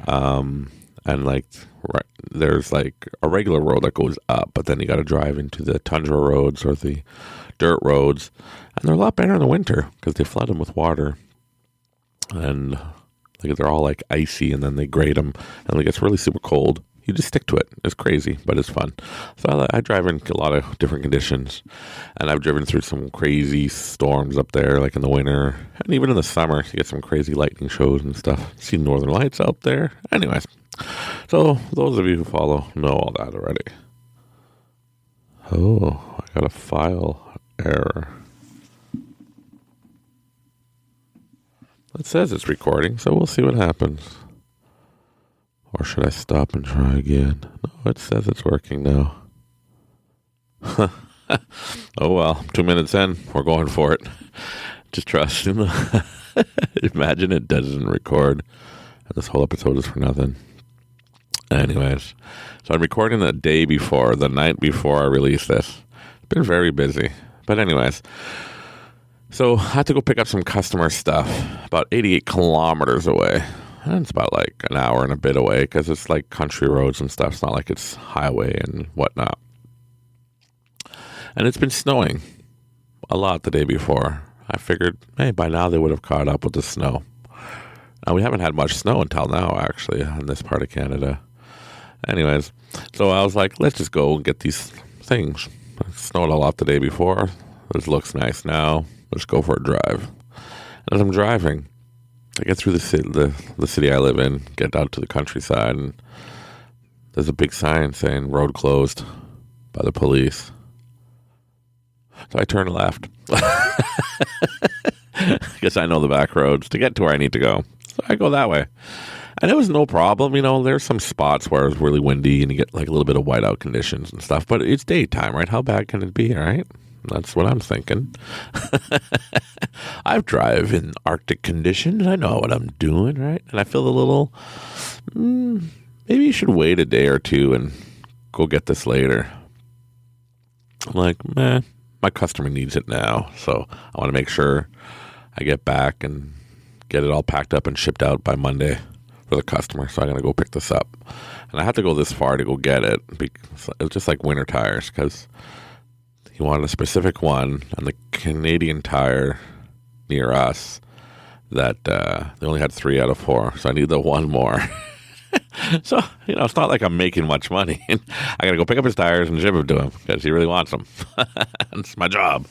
And like there's like a regular road that goes up, but then you got to drive into the tundra roads or the dirt roads, and they're a lot better in the winter because they flood them with water, and like they're all like icy, and then they grade them, and it gets really super cold. You just stick to it. It's crazy, but it's fun. So I drive in a lot of different conditions, and I've driven through some crazy storms up there, like in the winter, and even in the summer. You get some crazy lightning shows and stuff. See northern lights out there. Anyways, so those of you who follow know all that already. Oh, I got a file error. It says it's recording, so we'll see what happens. Or should I stop and try again? No, it says it's working now. Oh well, 2 minutes in, we're going for it. Just trust him. Imagine it doesn't record, and this whole episode is for nothing. Anyways, so I'm recording the night before I release this. It's been very busy. But anyways, so I had to go pick up some customer stuff about 88 kilometers away. And it's about like an hour and a bit away because it's like country roads and stuff. It's not like it's highway and whatnot. And it's been snowing a lot the day before. I figured, hey, by now they would have caught up with the snow. Now, we haven't had much snow until now, actually, in this part of Canada. Anyways, so I was like, let's just go and get these things. It snowed a lot the day before. This looks nice now. Let's go for a drive. And as I'm driving, I get through the city I live in, get out to the countryside, and there's a big sign saying road closed by the police. So I turn left because I know the back roads to get to where I need to go. So I go that way. And it was no problem. You know, there's some spots where it's really windy and you get like a little bit of whiteout conditions and stuff. But it's daytime, right? How bad can it be, right? That's what I'm thinking. I drive in Arctic conditions. I know what I'm doing, right? And I feel a little, maybe you should wait a day or two and go get this later. I'm like, man, my customer needs it now. So I want to make sure I get back and get it all packed up and shipped out by Monday for the customer. So I'm going to go pick this up. And I had to go this far to go get it. Because it was just like winter tires because he wanted a specific one on the Canadian Tire near us that they only had 3 out of 4. So I need the one more. So, you know, it's not like I'm making much money. I got to go pick up his tires and ship them to him because he really wants them. It's my job.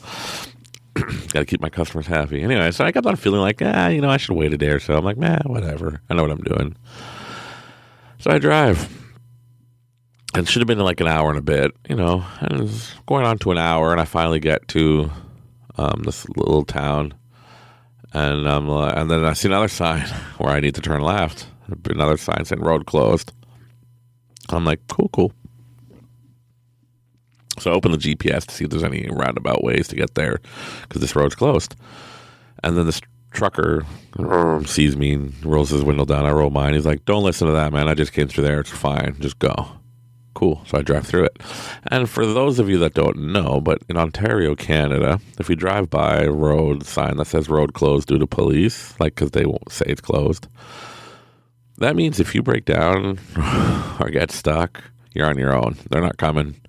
Got to keep my customers happy. Anyway, so I kept on feeling like, you know, I should wait a day or so. I'm like, whatever. I know what I'm doing. So I drive. And it should have been like an hour and a bit, you know, and it was going on to an hour, and I finally get to this little town, and then I see another sign where I need to turn left. Another sign saying road closed. I'm like, cool. So I open the GPS to see if there's any roundabout ways to get there, because this road's closed. And then this trucker sees me and rolls his window down. I roll mine. He's like, don't listen to that, man. I just came through there. It's fine. Just go. Cool. So I drive through it. And for those of you that don't know, but in Ontario, Canada, if you drive by a road sign that says road closed due to police, like because they won't say it's closed, that means if you break down or get stuck, you're on your own. They're not coming.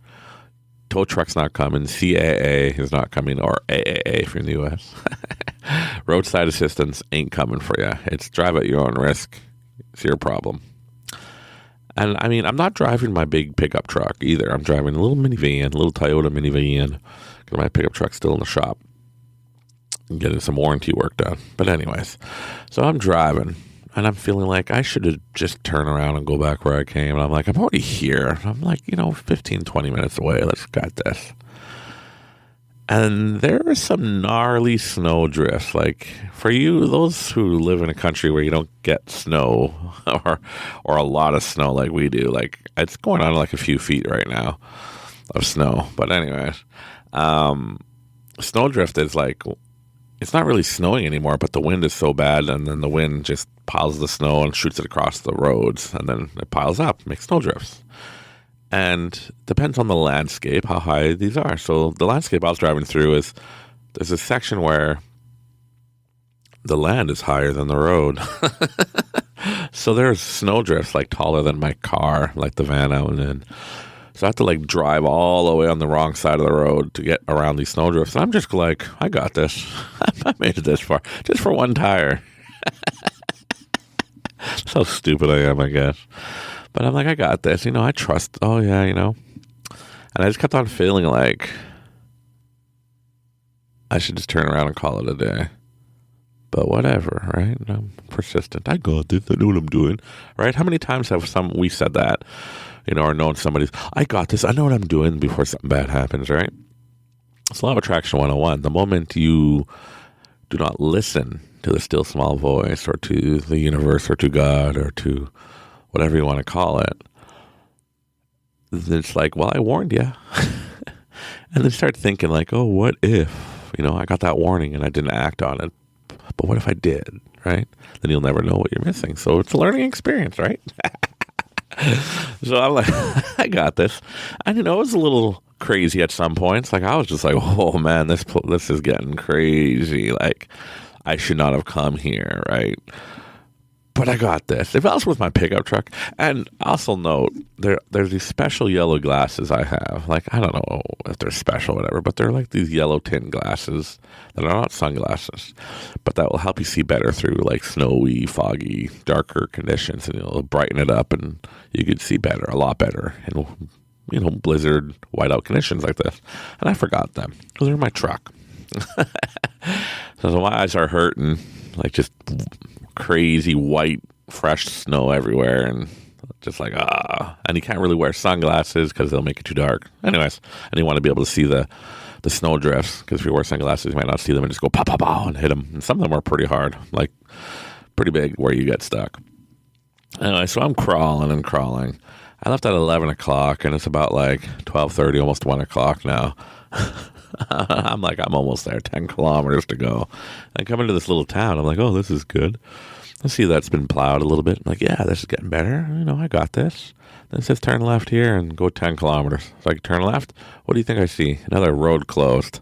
Tow truck's not coming. CAA is not coming, or AAA if you're in the U.S. Roadside assistance ain't coming for you. It's drive at your own risk. It's your problem. And I mean, I'm not driving my big pickup truck either. I'm driving a little minivan, a little Toyota minivan, because my pickup truck's still in the shop. I'm getting some warranty work done. But anyways, so I'm driving, and I'm feeling like I should have just turned around and go back where I came. And I'm like, I'm already here. I'm like, 15, 20 minutes away. Let's got this. And there are some gnarly snowdrifts. Like, for you, those who live in a country where you don't get snow or a lot of snow like we do, like, it's going on like a few feet right now of snow. But anyways, snowdrift is like, it's not really snowing anymore, but the wind is so bad, and then the wind just piles the snow and shoots it across the roads, and then it piles up, makes snowdrifts. And depends on the landscape, how high these are. So the landscape I was driving through there's a section where the land is higher than the road. So there's snowdrifts like taller than my car, like the van I was in. So I have to like drive all the way on the wrong side of the road to get around these snowdrifts. And I'm just like, I got this. I made it this far just for one tire. So stupid I am, I guess. But I'm like, I got this. I trust. Oh, yeah, And I just kept on feeling like I should just turn around and call it a day. But whatever, right? I'm persistent. I got this. I know what I'm doing, right? How many times have we said that, or known somebody's, I got this. I know what I'm doing before something bad happens, right? It's Law of Attraction 101. The moment you do not listen to the still small voice or to the universe or to God or to whatever you want to call it, it's like, well, I warned you. And then start thinking like, oh, what if, I got that warning and I didn't act on it. But what if I did, right? Then you'll never know what you're missing. So it's a learning experience, right? So I'm like, I got this. And, it was a little crazy at some points. Like I was just like, oh man, this is getting crazy. Like I should not have come here, right? But I got this. If I was with my pickup truck, and also note, there's these special yellow glasses I have. Like, I don't know if they're special or whatever, but they're like these yellow tint glasses that are not sunglasses, but that will help you see better through like snowy, foggy, darker conditions, and it'll brighten it up, and you can see better, a lot better, in blizzard, whiteout conditions like this. And I forgot them because they're in my truck. So my eyes are hurting, like just crazy white fresh snow everywhere, and just like and you can't really wear sunglasses because they'll make it too dark. Anyways, and you want to be able to see the snowdrifts, because if you wear sunglasses you might not see them and just go pow pow pow and hit them, and some of them are pretty hard, like pretty big, where you get stuck. Anyway, so I'm crawling and crawling. I left at 11 o'clock and it's about like 12:30, almost 1 o'clock now. I'm like, I'm almost there, 10 kilometers to go. I come into this little town. I'm like, oh, this is good. I see that's been plowed a little bit. I'm like, yeah, this is getting better. I got this. Then it says turn left here and go 10 kilometers. So I can turn left. What do you think I see? Another road closed.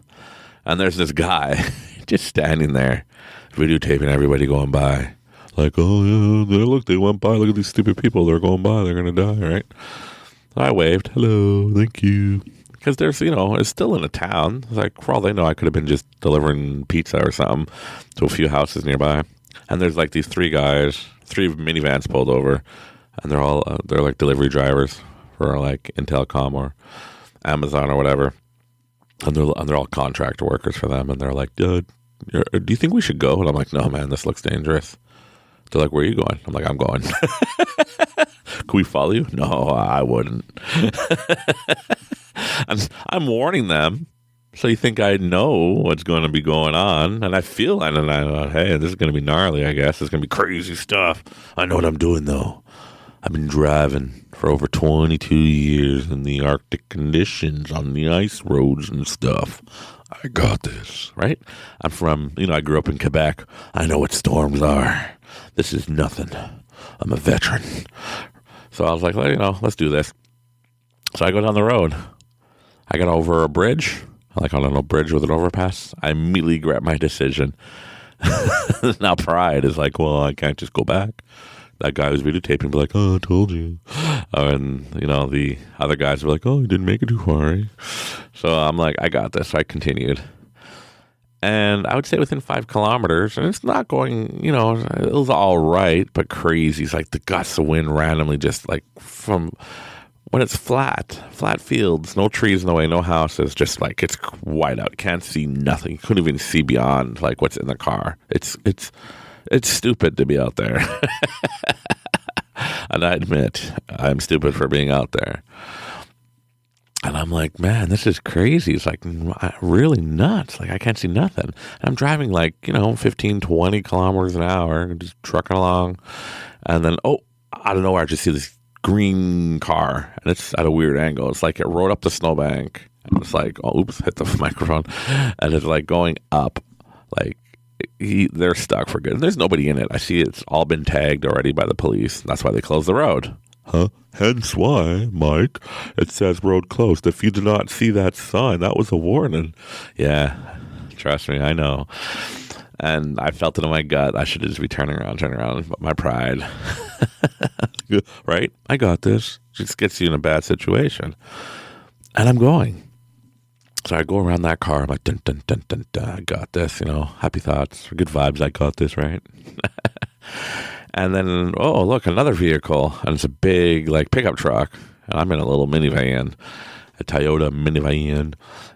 And there's this guy just standing there, videotaping everybody going by. Like, oh, yeah, look, they went by. Look at these stupid people. They're going by. They're going to die, right? So I waved. Hello. Thank you. Because there's, it's still in a town. Like, for all they know, I could have been just delivering pizza or something to a few houses nearby. And there's like these three minivans pulled over, and they're like delivery drivers for like Intelcom or Amazon or whatever. And they're all contractor workers for them. And they're like, do you think we should go? And I'm like, no, man, this looks dangerous. They're like, where are you going? I'm like, I'm going. Can we follow you? No, I wouldn't. I'm warning them, so you think I know what's going to be going on, and I feel it, and I thought, hey, this is going to be gnarly, I guess. It's going to be crazy stuff. I know what I'm doing, though. I've been driving for over 22 years in the Arctic conditions on the ice roads and stuff. I got this, right? I'm from, I grew up in Quebec. I know what storms are. This is nothing. I'm a veteran. So I was like, well, let's do this. So I go down the road. I got over a bridge, like on a bridge with an overpass. I immediately regret my decision. Now pride is like, well, I can't just go back. That guy was videotaping, be like, oh, I told you. And, the other guys were like, oh, you didn't make it too far. Eh? So I'm like, I got this. So I continued. And I would say within 5 kilometers, and it's not going, it was all right, but crazy. It's like the gusts of wind randomly just like from... When it's flat fields, no trees in the way, no houses, just like it's white out. Can't see nothing. You couldn't even see beyond like what's in the car. It's stupid to be out there. And I admit I'm stupid for being out there. And I'm like, man, this is crazy. It's like really nuts. Like I can't see nothing. And I'm driving like, 15, 20 kilometers an hour, just trucking along. And then, out of nowhere, I just see this green car, and it's at a weird angle. It's like it rode up the snowbank, and it's like, oh, oops, hit the microphone, and it's like going up, like they're stuck for good. And there's nobody in it. I see it's all been tagged already by the police. That's why they closed the road. Huh? Hence why, Mike, it says road closed. If you do not see that sign, that was a warning. Yeah, trust me, I know. And I felt it in my gut. I should just be turning around. But my pride, right? I got this. Just gets you in a bad situation. And I'm going. So I go around that car. I'm like, dun, dun, dun, dun, dun. I got this, happy thoughts, good vibes. I got this, right? And then, oh, look, another vehicle. And it's a big, pickup truck. And I'm in a little minivan, a Toyota minivan.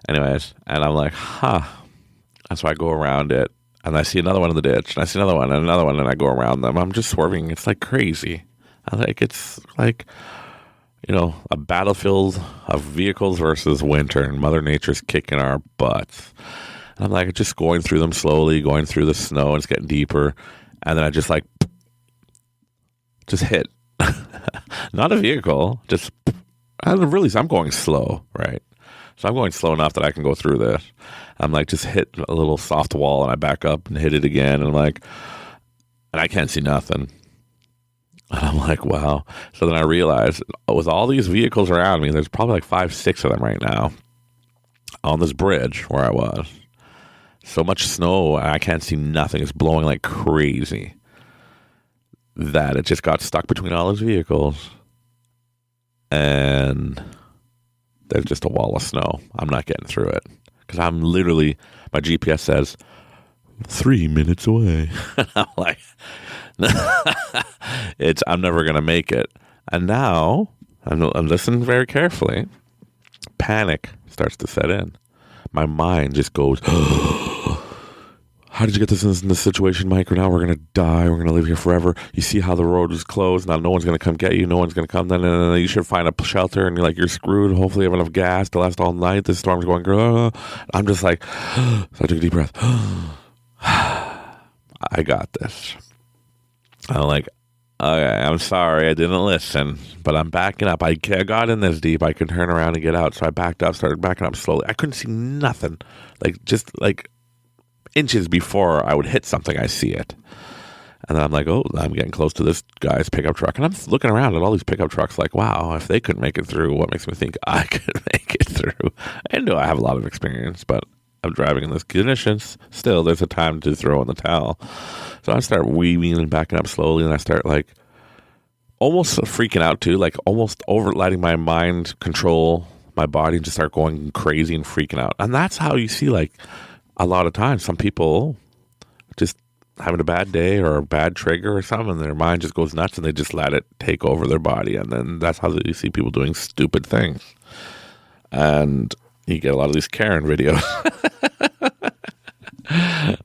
Anyways, and I'm like, And so I go around it. And I see another one in the ditch. And I see another one and another one. And I go around them. I'm just swerving. It's like crazy. It's like, a battlefield of vehicles versus winter. And Mother Nature's kicking our butts. And I'm like, just going through them slowly, going through the snow. And it's getting deeper. And then I just hit. Not a vehicle. I'm going slow, right? So I'm going slow enough that I can go through this. I'm just hit a little soft wall and I back up and hit it again. And and I can't see nothing. And I'm like, wow. So then I realized with all these vehicles around me, there's probably 5, 6 of them right now on this bridge where I was. So much snow and I can't see nothing. It's blowing like crazy that it just got stuck between all those vehicles. And there's just a wall of snow. I'm not getting through it. Because I'm literally, my GPS says 3 minutes away. I'm like, I'm never going to make it. And now, I'm listening very carefully. Panic starts to set in. My mind just goes, how did you get this in this situation, Mike? Now we're going to die. We're going to live here forever. You see how the road is closed. Now no one's going to come get you. No one's going to come. Then you should find a shelter. And you're screwed. Hopefully you have enough gas to last all night. This storm's going. I'm just like, so I took a deep breath. I got this. I'm like, okay, I'm sorry. I didn't listen. But I'm backing up. I got in this deep. I could turn around and get out. So I backed up, started backing up slowly. I couldn't see nothing. Just inches before I would hit something, I see it. And then I'm like, oh, I'm getting close to this guy's pickup truck. And I'm looking around at all these pickup trucks like, wow, if they couldn't make it through, what makes me think I could make it through? I know I have a lot of experience, but I'm driving in those conditions. Still, there's a time to throw in the towel. So I start weaving and backing up slowly, and I start almost freaking out too, almost letting my mind control my body and just start going crazy and freaking out. And that's how you see a lot of times, some people just having a bad day or a bad trigger or something, and their mind just goes nuts and they just let it take over their body. And then that's how you see people doing stupid things. And you get a lot of these Karen videos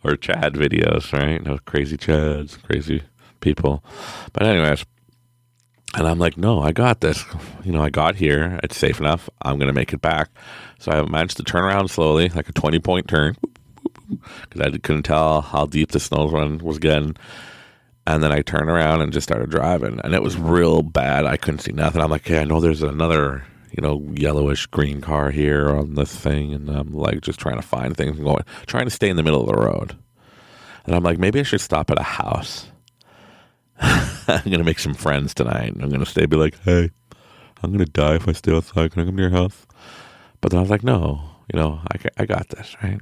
or Chad videos, right? Crazy Chads, crazy people. But anyways, and I'm like, no, I got this. I got here. It's safe enough. I'm going to make it back. So I managed to turn around slowly, like a 20-point turn, because I couldn't tell how deep the snow run was getting. And then I turned around and just started driving. And it was real bad. I couldn't see nothing. I'm like, okay, I know there's another, yellowish green car here on this thing. And I'm just trying to find things and trying to stay in the middle of the road. And I'm like, maybe I should stop at a house. I'm going to make some friends tonight. I'm going to stay, be like, hey, I'm going to die if I stay outside. Can I come to your house? But then I was like, no, I got this, right?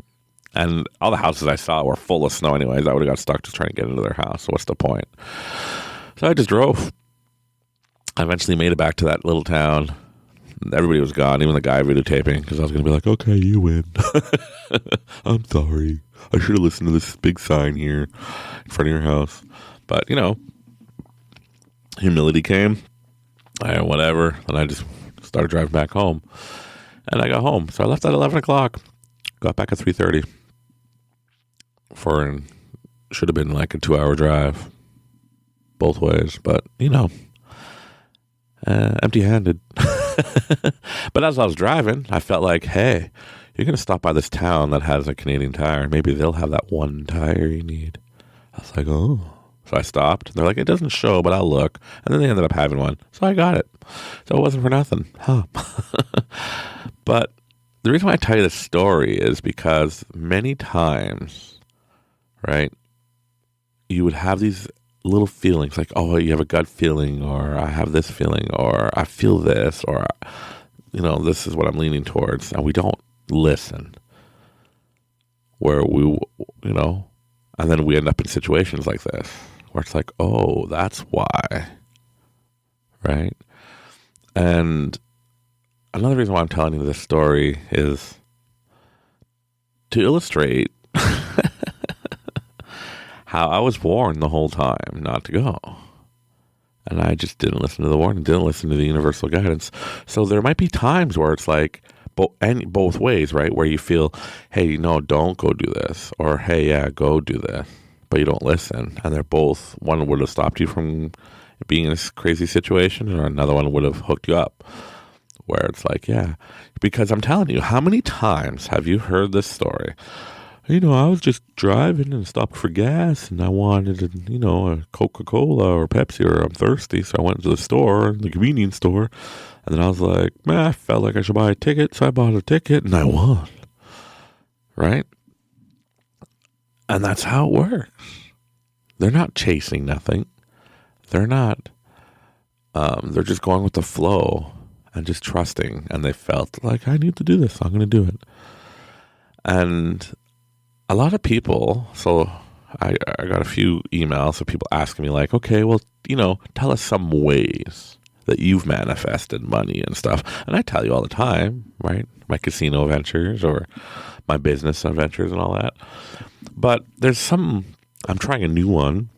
And all the houses I saw were full of snow anyways. I would have got stuck just trying to get into their house. So what's the point? So I just drove. I eventually made it back to that little town. Everybody was gone, even the guy videotaping, because I was going to be like, okay, you win. I'm sorry. I should have listened to this big sign here in front of your house. But, humility came. Whatever. And I just started driving back home. And I got home. So I left at 11 o'clock. Got back at 3:30. Should have been a 2-hour drive. Both ways. But, empty-handed. But as I was driving, I felt like, hey, you're going to stop by this town that has a Canadian Tire. Maybe they'll have that one tire you need. I was like, oh. So I stopped. They're like, it doesn't show, but I'll look. And then they ended up having one. So I got it. So it wasn't for nothing. But the reason why I tell you this story is because many times, right, you would have these little feelings like, oh, you have a gut feeling, or I have this feeling, or I feel this, or, this is what I'm leaning towards. And we don't listen. Where we, And then we end up in situations like this where it's like, oh, that's why. Right? And another reason why I'm telling you this story is to illustrate how I was warned the whole time not to go. And I just didn't listen to the warning, didn't listen to the universal guidance. So there might be times where it's like, both ways, right? Where you feel, hey, no, don't go do this. Or, hey, yeah, go do this. But you don't listen. And they're both, one would have stopped you from being in this crazy situation, or another one would have hooked you up. Where it's like, yeah. Because I'm telling you, how many times have you heard this story? I was just driving and stopped for gas, and I wanted, a Coca-Cola or Pepsi, or I'm thirsty, so I went to the store, the convenience store, and then I was like, I felt like I should buy a ticket, so I bought a ticket, and I won. Right? And that's how it works. They're not chasing nothing. They're not, they're just going with the flow and just trusting, and they felt like, I need to do this, I'm going to do it. And a lot of people, so I got a few emails of people asking me like, okay, well, tell us some ways that you've manifested money and stuff. And I tell you all the time, right? My casino ventures or my business ventures and all that. But I'm trying a new one.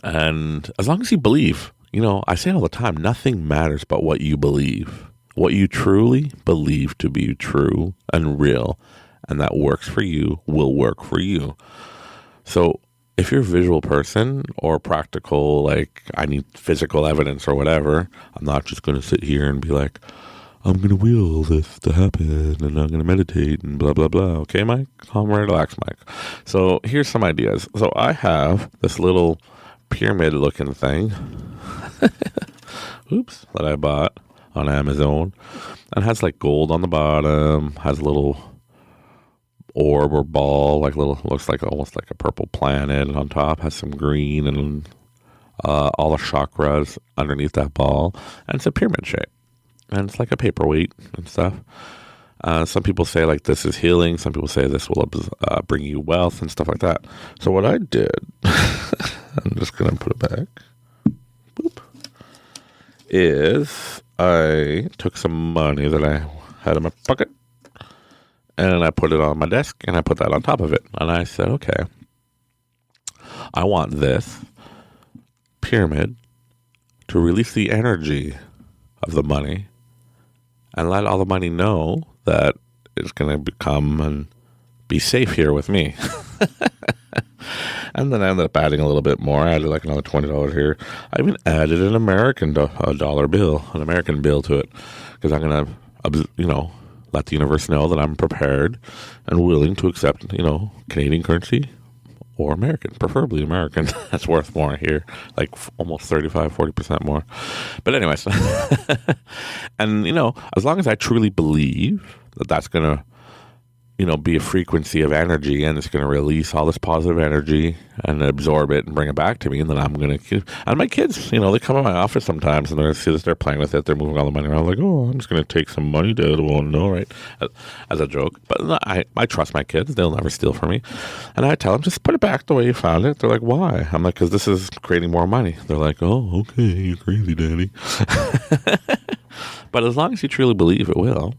And as long as you believe, I say all the time, nothing matters but what you believe. What you truly believe to be true and real, and that works for you, will work for you. So if you're a visual person or practical, like I need physical evidence or whatever, I'm not just going to sit here and be like, I'm going to will this to happen and I'm going to meditate and blah, blah, blah. Okay, Mike? Calm, relax, Mike. So here's some ideas. So I have this little pyramid looking thing that I bought on Amazon, and has like gold on the bottom, has a little orb or ball, looks like almost like a purple planet, and on top has some green, and all the chakras underneath that ball, and it's a pyramid shape, and it's like a paperweight and stuff. Some people say like this is healing, some people say this will bring you wealth and stuff like that. So what I did, I'm just gonna put it back, is I took some money that I had in my pocket, and I put it on my desk, and I put that on top of it. And I said, okay, I want this pyramid to release the energy of the money and let all the money know that it's going to become and be safe here with me. And then I ended up adding a little bit more. I added like another $20 here. I even added an American dollar bill, an American bill to it, because I'm going to, let the universe know that I'm prepared and willing to accept, Canadian currency or American, preferably American. That's worth more here, like almost 35-40% more. But anyways, and, as long as I truly believe that that's going to, be a frequency of energy, and it's going to release all this positive energy and absorb it and bring it back to me, and then I'm going to, and my kids, they come in my office sometimes and they're playing with it, they're moving all the money around, I'm like, oh, I'm just going to take some money, Dad won't know, right? As a joke. But no, I trust my kids, they'll never steal from me. And I tell them, just put it back the way you found it. They're like, why? I'm like, because this is creating more money. They're like, oh, okay, you're crazy, Daddy. But as long as you truly believe it will.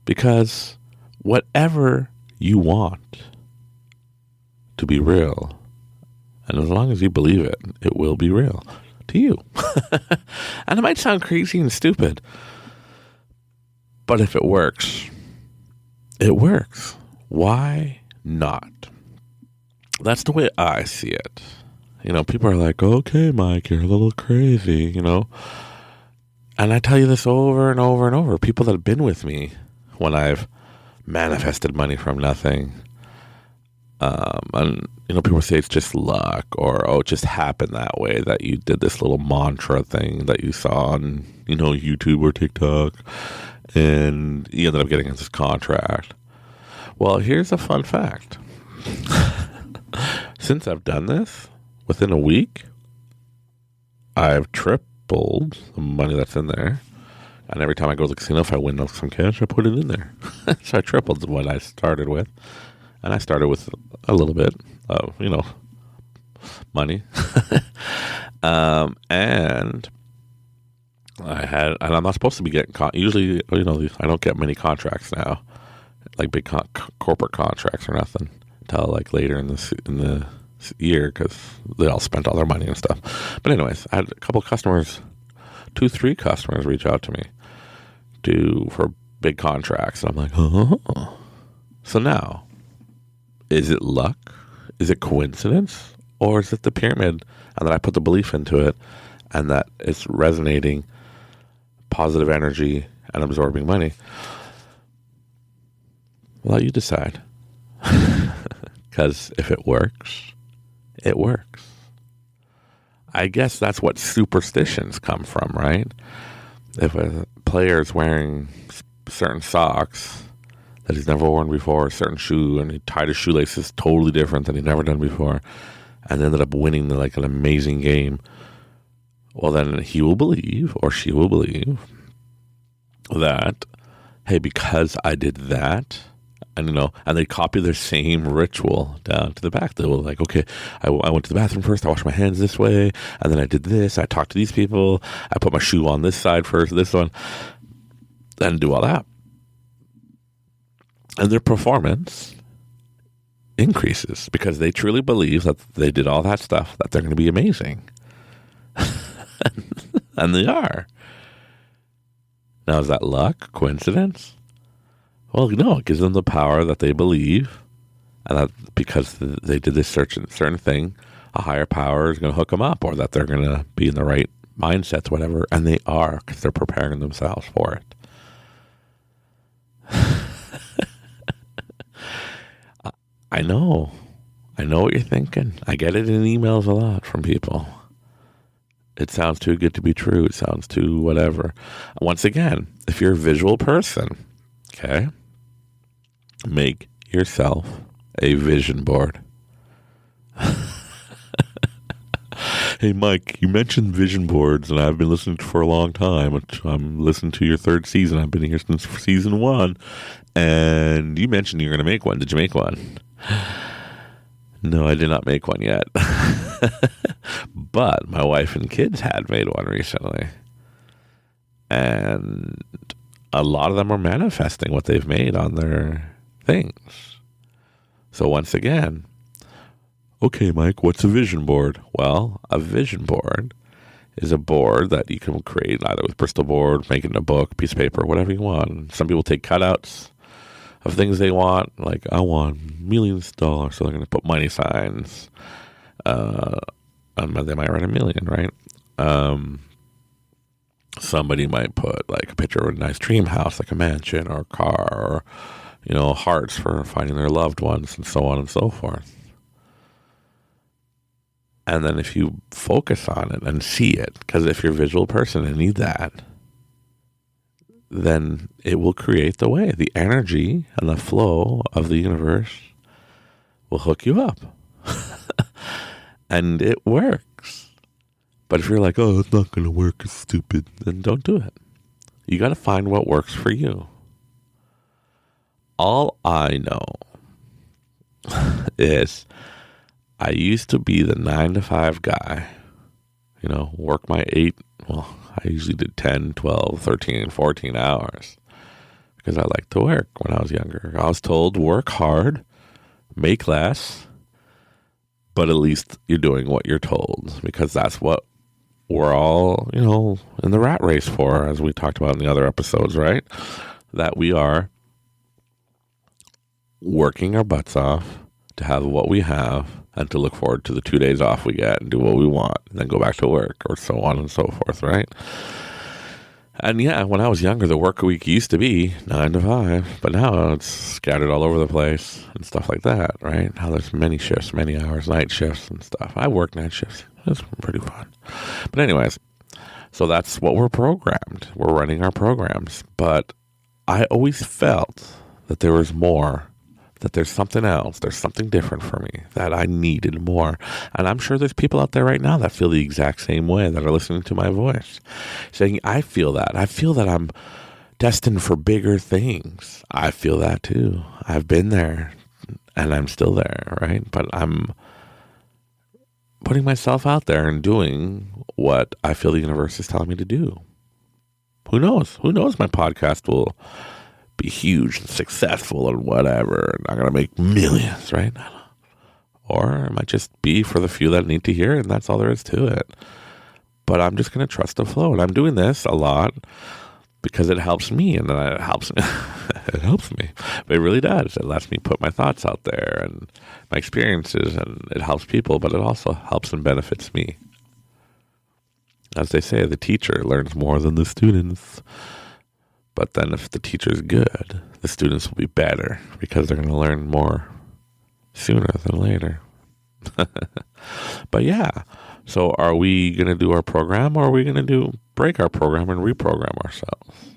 Because whatever you want to be real, and as long as you believe it, it will be real to you. And it might sound crazy and stupid, but if it works, it works. Why not? That's the way I see it. People are like, okay, Mike, you're a little crazy, And I tell you this over and over and over. People that have been with me when I've manifested money from nothing. And, people say it's just luck, or, oh, it just happened that way, that you did this little mantra thing that you saw on, YouTube or TikTok, and you ended up getting this contract. Well, here's a fun fact. Since I've done this, within a week, I've tripled the money that's in there. And every time I go to the casino, if I win some cash, I put it in there. So I tripled what I started with. And I started with a little bit of, money. And I'm not supposed to be getting, usually, I don't get many contracts now, like big corporate contracts or nothing, until like later in the year, because they all spent all their money and stuff. But anyways, I had a couple customers, 3 customers reach out to me for big contracts. And I'm like, oh. So now, is it luck? Is it coincidence? Or is it the pyramid, and that I put the belief into it, and that it's resonating positive energy and absorbing money? Well, you decide. Because if it works, it works. I guess that's what superstitions come from, right? If a player's wearing certain socks that he's never worn before, a certain shoe, and he tied his shoelaces totally different than he'd never done before, and ended up winning like an amazing game, well, then he will believe, or she will believe, that, hey, because I did that, and they copy their same ritual down to the back. They will like, okay, I went to the bathroom first, I washed my hands this way, and then I did this, I talked to these people, I put my shoe on this side first, this one, then do all that. And their performance increases because they truly believe that they did all that stuff, that they're going to be amazing. And they are. Now, is that luck? Coincidence? Well, no, it gives them the power that they believe, and that because they did this certain thing, a higher power is going to hook them up, or that they're going to be in the right mindsets, whatever, and they are, because they're preparing themselves for it. I know what you're thinking. I get it in emails a lot from people. It sounds too good to be true. It sounds too whatever. Once again, if you're a visual person, okay, make yourself a vision board. Hey, Mike, you mentioned vision boards, and I've been listening to for a long time. I'm listening to your 3rd season. I've been here since season 1, and you mentioned you're going to make one. Did you make one? No, I did not make one yet. But my wife and kids had made one recently. And a lot of them are manifesting what they've made on their things. So once again, okay, Mike, what's a vision board? Well, a vision board is a board that you can create either with Bristol board, make it in a book, piece of paper, whatever you want. Some people take cutouts of things they want, like, I want millions of dollars, so they're going to put money signs. They might write $1 million, right? Somebody might put like a picture of a nice dream house, like a mansion or a car, or hearts for finding their loved ones, and so on and so forth. And then if you focus on it and see it, because if you're a visual person and need that, then it will create the way. The energy and the flow of the universe will hook you up. And it works. But if you're like, oh, it's not going to work, it's stupid, then don't do it. You got to find what works for you. All I know is I used to be the 9-to-5 guy, work my 8, I usually did 10, 12, 13, 14 hours because I liked to work when I was younger. I was told work hard, make less, but at least you're doing what you're told, because that's what we're all, in the rat race for, as we talked about in the other episodes, right? That we are working our butts off to have what we have and to look forward to the 2 days off we get and do what we want and then go back to work, or so on and so forth, right? And yeah, when I was younger, the work week used to be 9 to 5, but now it's scattered all over the place and stuff like that, right? Now there's many shifts, many hours, night shifts and stuff. I work night shifts. It's pretty fun. But anyways, so that's what we're programmed. We're running our programs. But I always felt that there was more, that there's something else, there's something different for me, that I needed more. And I'm sure there's people out there right now that feel the exact same way, that are listening to my voice, saying, I feel that. I feel that I'm destined for bigger things. I feel that too. I've been there. and I'm still there, right? But I'm putting myself out there and doing what I feel the universe is telling me to do. Who knows? Who knows? My podcast will be huge and successful and whatever, and I'm going to make millions, right? Or it might just be for the few that need to hear it, and that's all there is to it. But I'm just going to trust the flow. And I'm doing this a lot because it helps me, and it helps me. It helps me. But it really does. It lets me put my thoughts out there and my experiences, and it helps people, but it also helps and benefits me. As they say, the teacher learns more than the students. But then if the teacher's good, the students will be better because they're going to learn more sooner than later. But yeah, so are we going to do our program, or are we going to break our program and reprogram ourselves?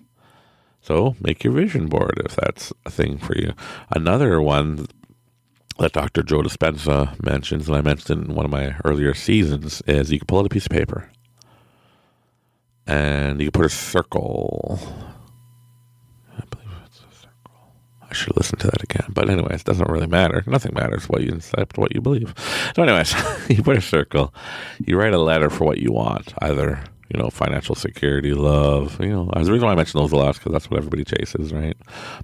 So make your vision board if that's a thing for you. Another one that Dr. Joe Dispenza mentions, and I mentioned in one of my earlier seasons, is you can pull out a piece of paper and you can put a circle. I believe it's a circle. I should listen to that again. But anyways, it doesn't really matter. Nothing matters except what you believe. So anyways, you put a circle. You write a letter for what you want. Either, financial security, love. The reason why I mention those a lot is because that's what everybody chases, right?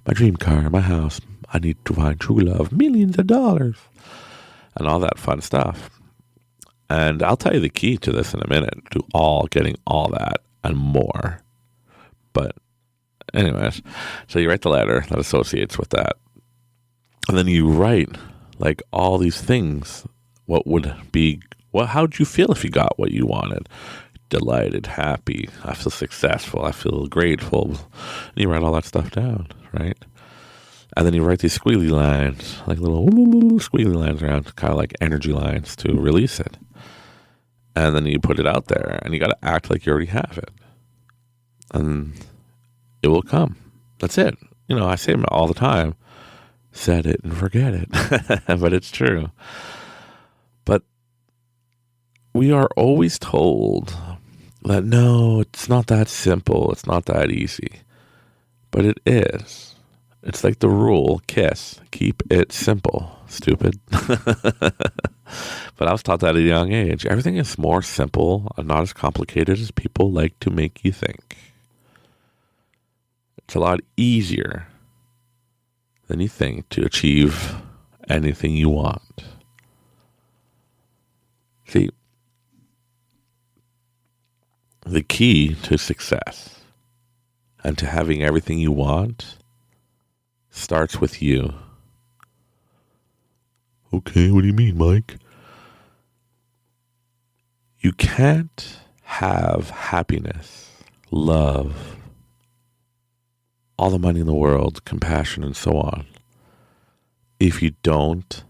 My dream car, my house. I need to find true love. Millions of dollars. And all that fun stuff. And I'll tell you the key to this in a minute. To getting all that and more. But anyways, so you write the letter that associates with that. And then you write like all these things. How'd you feel if you got what you wanted? Delighted, happy, I feel successful, I feel grateful. And you write all that stuff down, right? And then you write these squiggly lines, like little squiggly lines around, kind of like energy lines to release it. And then you put it out there, and you got to act like you already have it. And it will come. That's it. I say it all the time. Set it and forget it. But it's true. But we are always told that, no, it's not that simple. It's not that easy. But it is. It's like the rule, KISS. Keep it simple, stupid. But I was taught that at a young age. Everything is more simple and not as complicated as people like to make you think. It's a lot easier than you think to achieve anything you want. See, the key to success and to having everything you want starts with you. Okay, what do you mean, Mike? You can't have happiness, love, all the money in the world, compassion, and so on, if you don't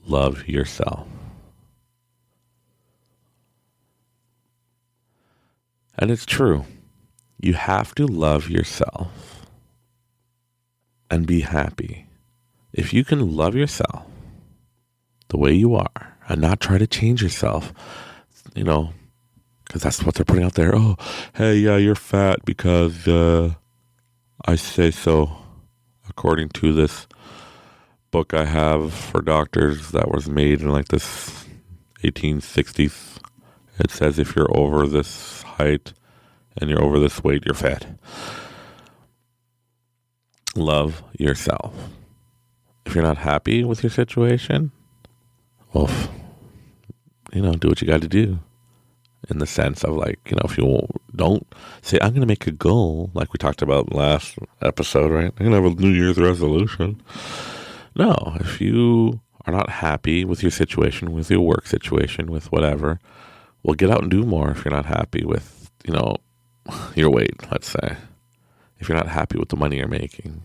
love yourself. And it's true. You have to love yourself and be happy. If you can love yourself the way you are and not try to change yourself, because that's what they're putting out there. Oh, hey, yeah, you're fat because I say so, according to this book I have for doctors that was made in like this 1860s. It says if you're over this height and you're over this weight, you're fat. Love yourself. If you're not happy with your situation, well, do what you got to do. In the sense of if you don't say, I'm going to make a goal, like we talked about last episode, right? I'm going to have a New Year's resolution. No, if you are not happy with your situation, with your work situation, with whatever, well, get out and do more if you're not happy with, your weight, let's say. If you're not happy with the money you're making.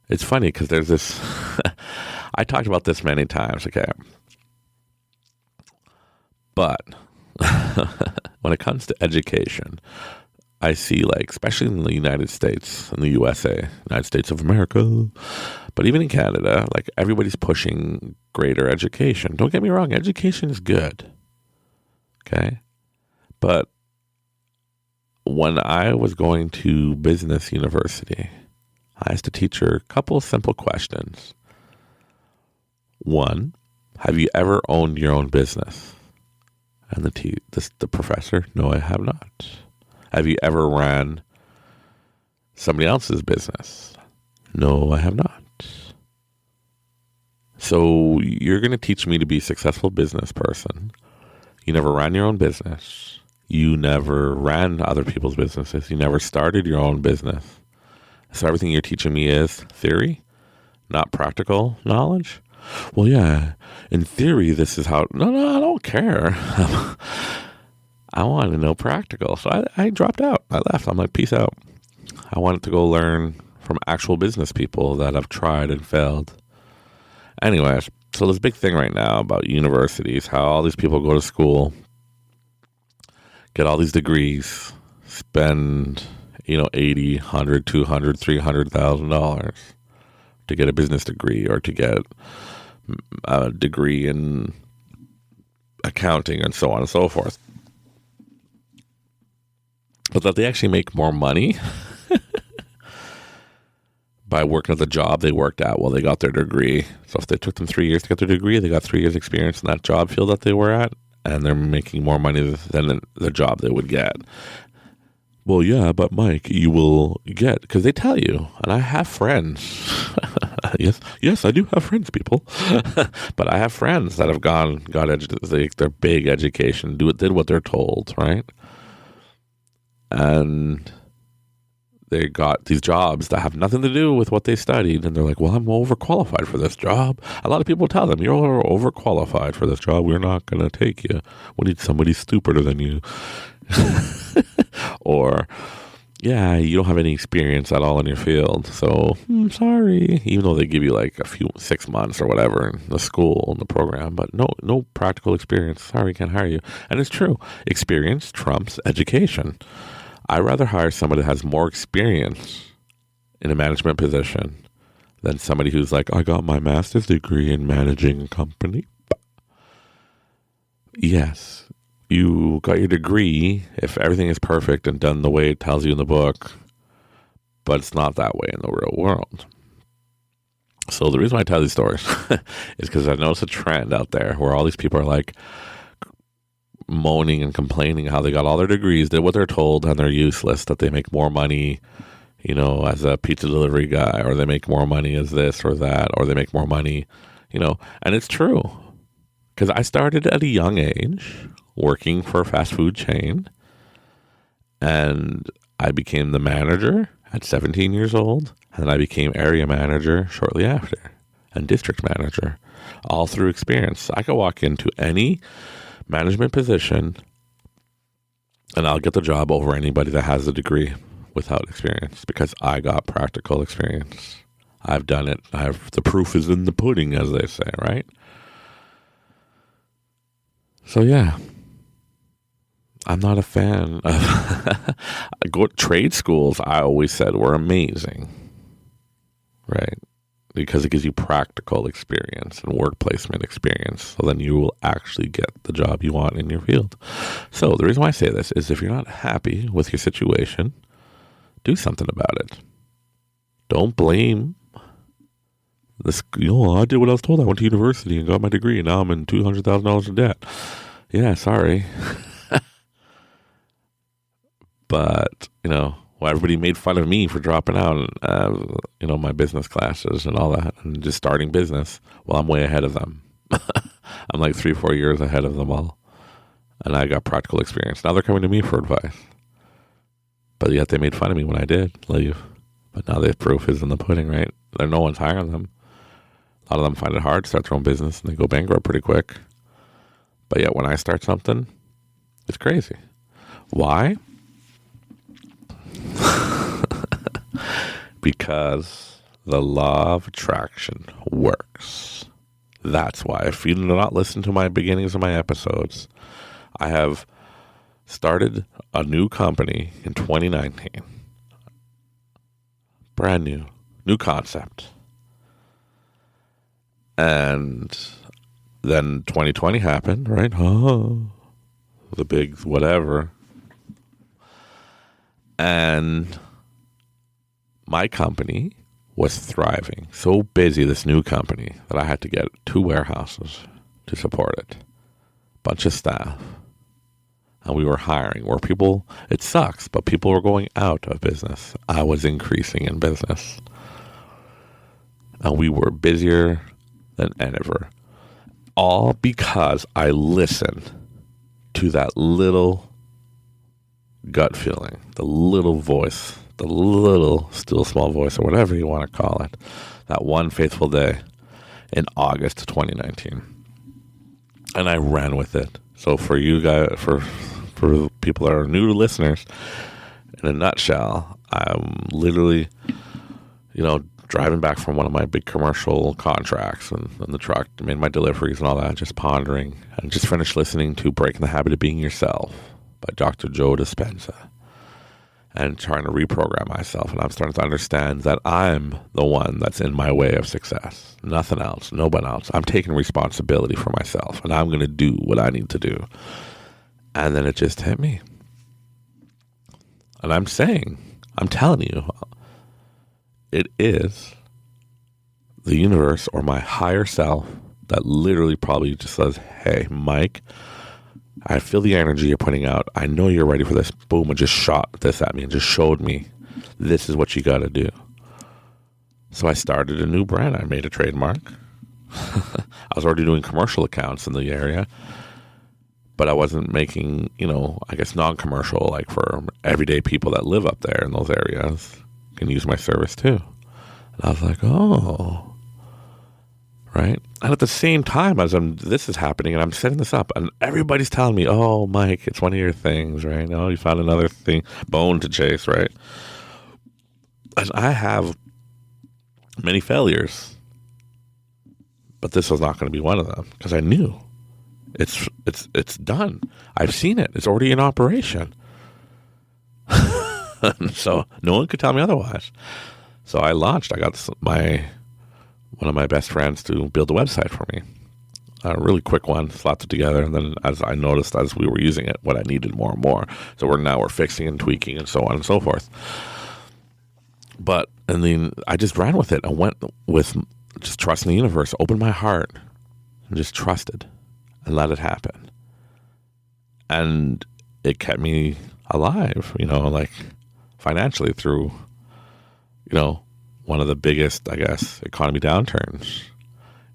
It's funny because there's this, I talked about this many times, okay? But when it comes to education, I see especially in the United States, in the USA, United States of America, but even in Canada, everybody's pushing greater education. Don't get me wrong, education is good. Okay? But when I was going to business university, I asked a teacher a couple of simple questions. One, have you ever owned your own business? And the professor, no, I have not. Have you ever ran somebody else's business? No, I have not. So you're going to teach me to be a successful business person. You never ran your own business. You never ran other people's businesses. You never started your own business. So everything you're teaching me is theory, not practical knowledge. Well, yeah, in theory, this is how... No, I don't care. I want to know practical. So I dropped out. I left. I'm like, peace out. I wanted to go learn from actual business people that have tried and failed. Anyways, so this big thing right now about universities, how all these people go to school, get all these degrees, spend, $80, $100, $200, $300,000 to get a business degree or to get a degree in accounting and so on and so forth. But that they actually make more money by working at the job they worked at while they got their degree. So if they took them 3 years to get their degree, they got 3 years experience in that job field that they were at, and they're making more money than the job they would get. Well, yeah, but Mike, you will get, because they tell you, and I have friends. Yes, I do have friends, people. But I have friends that have got their big education, did what they're told, right? And they got these jobs that have nothing to do with what they studied, and they're like, well, I'm overqualified for this job. A lot of people tell them, you're overqualified for this job. We're not going to take you. We need somebody stupider than you. Or, yeah, you don't have any experience at all in your field, so sorry. Even though they give you like 6 months or whatever in the school, in the program, but no practical experience. Sorry, can't hire you. And it's true. Experience trumps education. I'd rather hire somebody that has more experience in a management position than somebody who's like, I got my master's degree in managing a company. Yes, you got your degree if everything is perfect and done the way it tells you in the book, but it's not that way in the real world. So the reason why I tell these stories is because I noticed a trend out there where all these people are like moaning and complaining how they got all their degrees, did what they're told, and they're useless, that they make more money, as a pizza delivery guy, or they make more money as this or that, or they make more money, and it's true. Because I started at a young age working for a fast food chain, and I became the manager at 17 years old, and I became area manager shortly after, and district manager, all through experience. I could walk into any management position and I'll get the job over anybody that has a degree without experience, because I got practical experience. I've done it. The proof is in the pudding, as they say, right? So yeah, I'm not a fan of trade schools. I always said were amazing, right? Because it gives you practical experience and work placement experience. So then you will actually get the job you want in your field. So the reason why I say this is if you're not happy with your situation, do something about it. Don't blame this. I did what I was told. I went to university and got my degree, and now I'm in $200,000 in debt. Yeah, sorry. But, everybody made fun of me for dropping out, my business classes and all that, and just starting business. Well, I'm way ahead of them. I'm like 3-4 years ahead of them all. And I got practical experience. Now they're coming to me for advice. But yet they made fun of me when I did leave. But now the proof is in the pudding, right? No one's hiring them. A lot of them find it hard to start their own business, and they go bankrupt pretty quick. But yet when I start something, it's crazy. Why? Because the law of attraction works. That's why. If you do not listen to my beginnings of my episodes, I have started a new company in 2019. Brand new concept. And then 2020 happened, right? The big whatever. And my company was thriving. So busy, this new company, that I had to get 2 warehouses to support it. Bunch of staff. And we were hiring where people, it sucks, but people were going out of business. I was increasing in business. And we were busier than ever. All because I listened to that little gut feeling, the little voice, the little still small voice, or whatever you want to call it, that one faithful day in August 2019. And I ran with it. So for you guys, for people that are new listeners, in a nutshell, I'm literally, driving back from one of my big commercial contracts and the truck, made my deliveries and all that, just pondering, and just finished listening to Breaking the Habit of Being Yourself by Dr. Joe Dispenza, and trying to reprogram myself. And I'm starting to understand that I'm the one that's in my way of success. Nothing else, no one else. I'm taking responsibility for myself, and I'm going to do what I need to do. And then it just hit me. And I'm telling you, it is the universe or my higher self that literally probably just says, hey, Mike, I feel the energy you're putting out. I know you're ready for this. Boom, and just shot this at me and just showed me this is what you got to do. So I started a new brand. I made a trademark. I was already doing commercial accounts in the area, but I wasn't making, I guess non-commercial, like for everyday people that live up there in those areas can use my service too. And I was like, oh, right. And at the same time as this is happening and I'm setting this up and everybody's telling me, oh, Mike, it's one of your things, right? Oh, you found another bone to chase, right? And I have many failures, but this was not going to be one of them because I knew it's done. I've seen it. It's already in operation. So no one could tell me otherwise. So I launched. I got one of my best friends to build a website for me. A really quick one, slapped it together, and then as I noticed as we were using it, what I needed more and more. So we're fixing and tweaking and so on and so forth. And then I just ran with it. I went with just trusting the universe, opened my heart, and just trusted and let it happen. And it kept me alive, like financially through, one of the biggest, I guess, economy downturns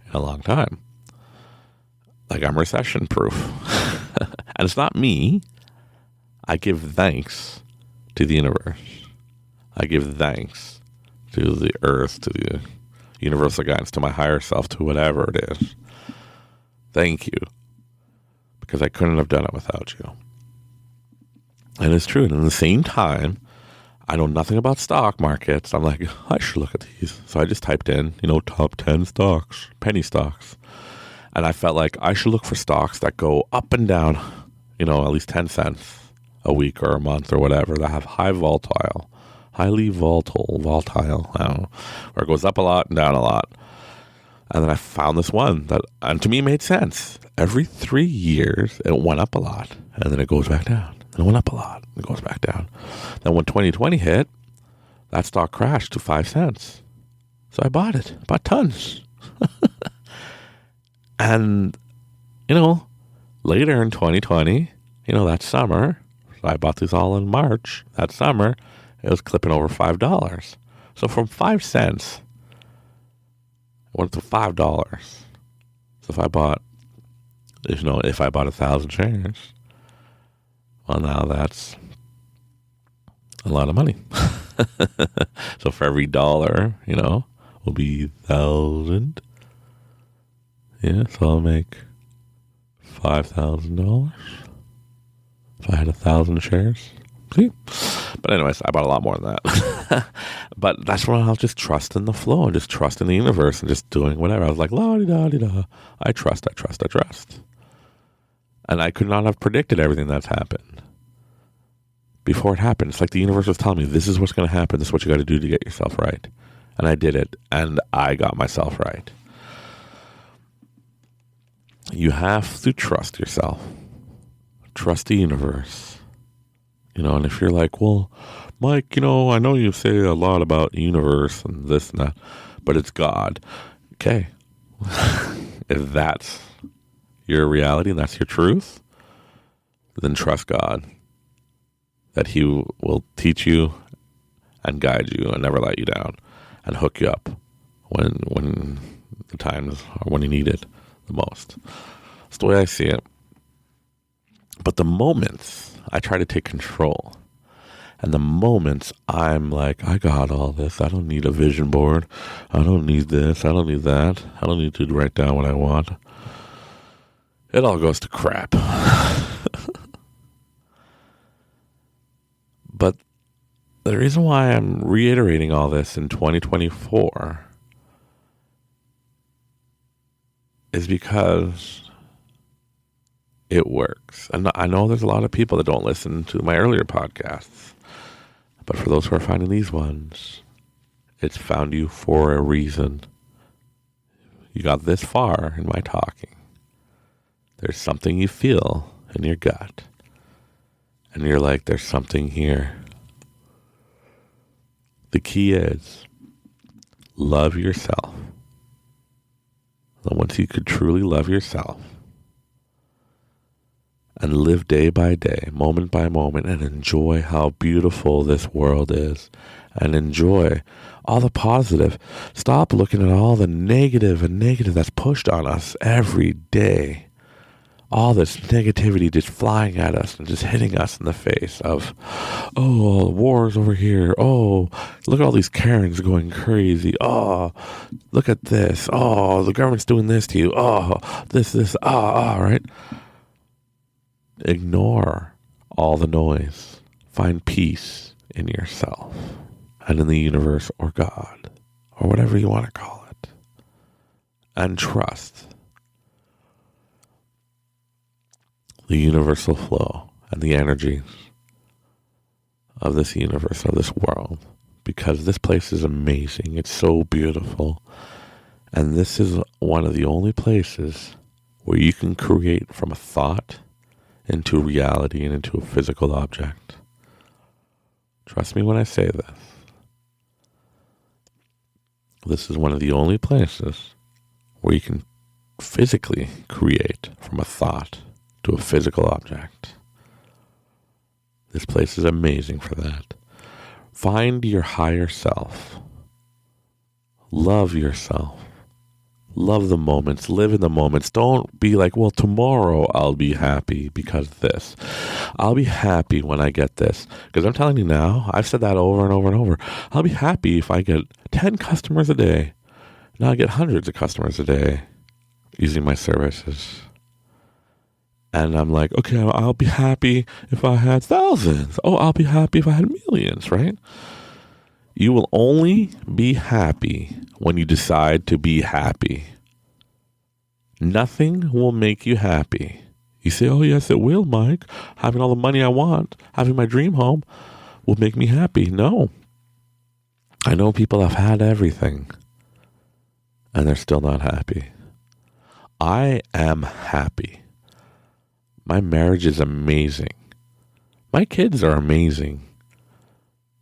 in a long time. Like I'm recession proof. And it's not me. I give thanks to the universe. I give thanks to the earth, to the universal guidance, to my higher self, to whatever it is. Thank you. Because I couldn't have done it without you. And it's true. And at the same time, I know nothing about stock markets. I'm like, I should look at these. So I just typed in, top 10 stocks, penny stocks. And I felt like I should look for stocks that go up and down, at least 10 cents a week or a month or whatever, that have highly volatile, I don't know, where it goes up a lot and down a lot. And then I found this one that, and to me, made sense. Every 3 years, it went up a lot, and then it goes back down. And it went up a lot, and it goes back down. Then when 2020 hit, that stock crashed to 5 cents. So I bought it. I bought tons. And, later in 2020, that summer, so I bought these all in March, that summer, it was clipping over $5. So from 5 cents, it went to $5. So if I bought 1,000 shares, well, now that's a lot of money. So for every dollar, will be 1,000. Yeah, so I'll make $5,000 if I had 1,000 shares. See? But anyways, I bought a lot more than that. But that's when I'll just trust in the flow and just trust in the universe and just doing whatever. I was like, la-di-da-di-da. I trust. And I could not have predicted everything that's happened before it happened. It's like the universe was telling me, this is what's going to happen. This is what you got to do to get yourself right. And I did it. And I got myself right. You have to trust yourself. Trust the universe. And if you're like, well, Mike, I know you say a lot about universe and this and that, but it's God. Okay. If that's your reality and that's your truth, then trust God that He will teach you and guide you and never let you down and hook you up when the times are when you need it the most. That's the way I see it. But the moments I try to take control, and the moments I'm like, I got all this. I don't need a vision board. I don't need this. I don't need that. I don't need to write down what I want. It all goes to crap. But the reason why I'm reiterating all this in 2024 is because it works. And I know there's a lot of people that don't listen to my earlier podcasts. But for those who are finding these ones, it's found you for a reason. You got this far in my talking. There's something you feel in your gut. And you're like, there's something here. The key is love yourself. And once you could truly love yourself and live day by day, moment by moment, and enjoy how beautiful this world is, and enjoy all the positive. Stop looking at all the negative that's pushed on us every day. All this negativity just flying at us and just hitting us in the face of, oh, war's over here. Oh, look at all these Karens going crazy. Oh, look at this. Oh, the government's doing this to you. Oh, this, right? Ignore all the noise. Find peace in yourself and in the universe or God or whatever you want to call it. And trust the universal flow and the energies of this universe, of this world, because this place is amazing. It's so beautiful. And this is one of the only places where you can create from a thought into reality and into a physical object. Trust me when I say this. This is one of the only places where you can physically create from a thought to a physical object. This place is amazing for that. Find your higher self. Love yourself. Love the moments. Live in the moments. Don't be like, well, tomorrow I'll be happy because this. I'll be happy when I get this. Because I'm telling you now, I've said that over and over and over. I'll be happy if I get 10 customers a day. Now I get hundreds of customers a day using my services. And I'm like, okay, I'll be happy if I had thousands. Oh, I'll be happy if I had millions, right? You will only be happy when you decide to be happy. Nothing will make you happy. You say, oh, yes, it will, Mike. Having all the money I want, having my dream home will make me happy. No. I know people have had everything, and they're still not happy. I am happy. My marriage is amazing. My kids are amazing.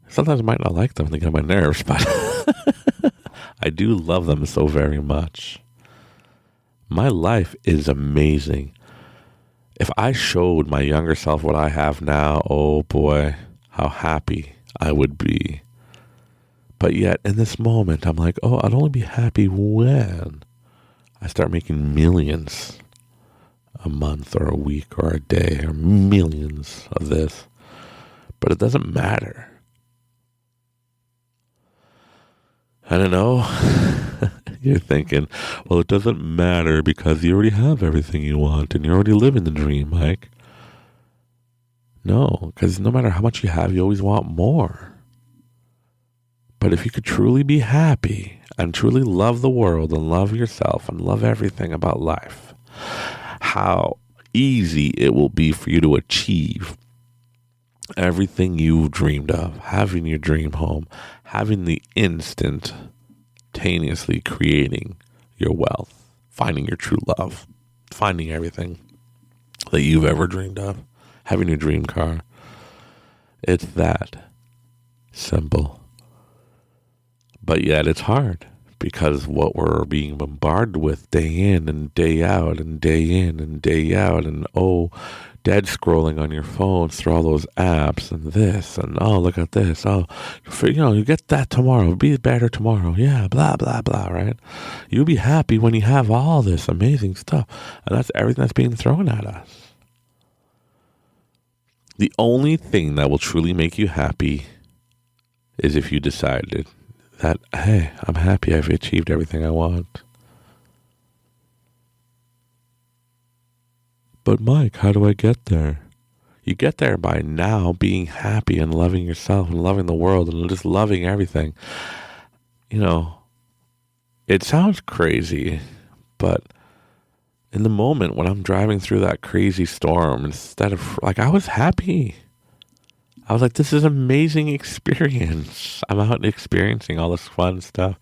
Sometimes I might not like them. They get on my nerves, but I do love them so very much. My life is amazing. If I showed my younger self what I have now, oh boy, how happy I would be. But yet, in this moment, I'm like, oh, I'd only be happy when I start making millions a month or a week or a day or millions of this. But it doesn't matter. I don't know. You're thinking, well, it doesn't matter because you already have everything you want and you're already living the dream, Mike. No, because no matter how much you have, you always want more. But if you could truly be happy and truly love the world and love yourself and love everything about life, how easy it will be for you to achieve everything you've dreamed of, having your dream home, having the instantaneously creating your wealth, finding your true love, finding everything that you've ever dreamed of, having your dream car. It's that. simple. But yet it's hard because what we're being bombarded with day in and day out and day in and day out, and dead scrolling on your phones through all those apps and this and look at this, you get that tomorrow, be better tomorrow, yeah, blah blah blah, right? You'll be happy when you have all this amazing stuff, and that's everything that's being thrown at us. The only thing that will truly make you happy is if you decided that, hey, I'm happy, I've achieved everything I want. But Mike, how do I get there? You get there by now being happy and loving yourself and loving the world and just loving everything. It sounds crazy, but in the moment when I'm driving through that crazy storm, instead of, I was happy. I was like, this is an amazing experience. I'm out experiencing all this fun stuff.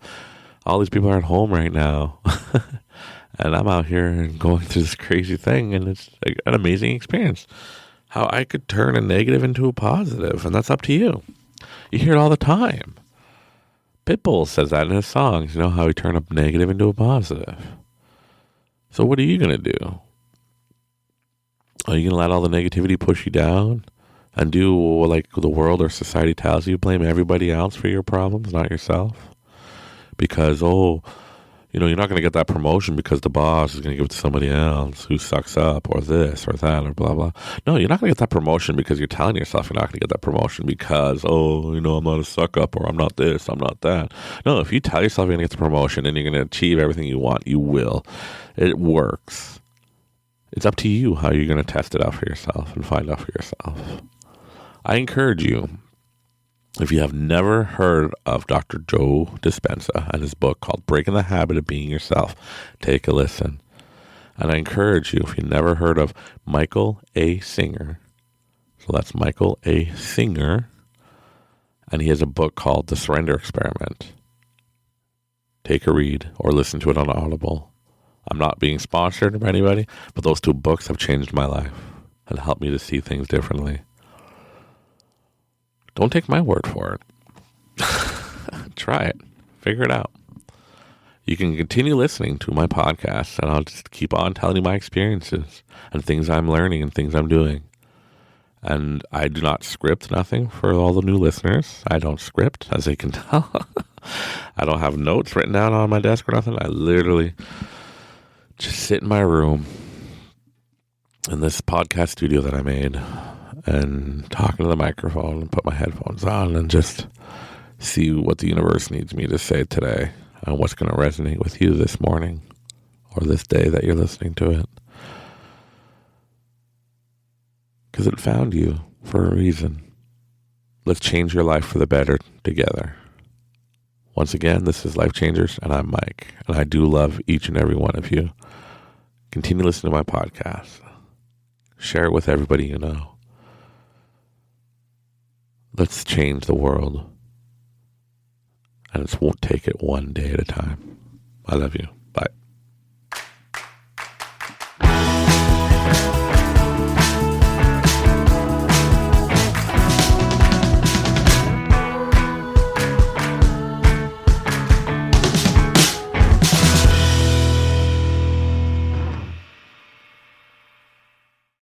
All these people are at home right now. And I'm out here and going through this crazy thing. And it's an amazing experience. How I could turn a negative into a positive. And that's up to you. You hear it all the time. Pitbull says that in his songs. You know how he turned a negative into a positive. So what are you going to do? Are you going to let all the negativity push you down? And do like the world or society tells you, blame everybody else for your problems, not yourself? Because, you're not going to get that promotion because the boss is going to give it to somebody else who sucks up, or this or that or blah, blah. No, you're not going to get that promotion because you're telling yourself you're not going to get that promotion because, I'm not a suck up, or I'm not this, I'm not that. No, if you tell yourself you're going to get the promotion and you're going to achieve everything you want, you will. It works. It's up to you how you're going to test it out for yourself and find out for yourself. I encourage you, if you have never heard of Dr. Joe Dispenza and his book called Breaking the Habit of Being Yourself, take a listen. And I encourage you, if you've never heard of Michael A. Singer, so that's Michael A. Singer, and he has a book called The Surrender Experiment. Take a read or listen to it on Audible. I'm not being sponsored by anybody, but those two books have changed my life and helped me to see things differently. Don't take my word for it. Try it. Figure it out. You can continue listening to my podcast, and I'll just keep on telling you my experiences and things I'm learning and things I'm doing. And I do not script nothing for all the new listeners. I don't script, as they can tell. I don't have notes written down on my desk or nothing. I literally just sit in my room in this podcast studio that I made and talking to the microphone and put my headphones on and just see what the universe needs me to say today and what's going to resonate with you this morning or this day that you're listening to it. Because it found you for a reason. Let's change your life for the better together. Once again, this is Life Changers, and I'm Mike, and I do love each and every one of you. Continue listening to my podcast. Share it with everybody you know. Let's change the world. And it won't take it one day at a time. I love you. Bye.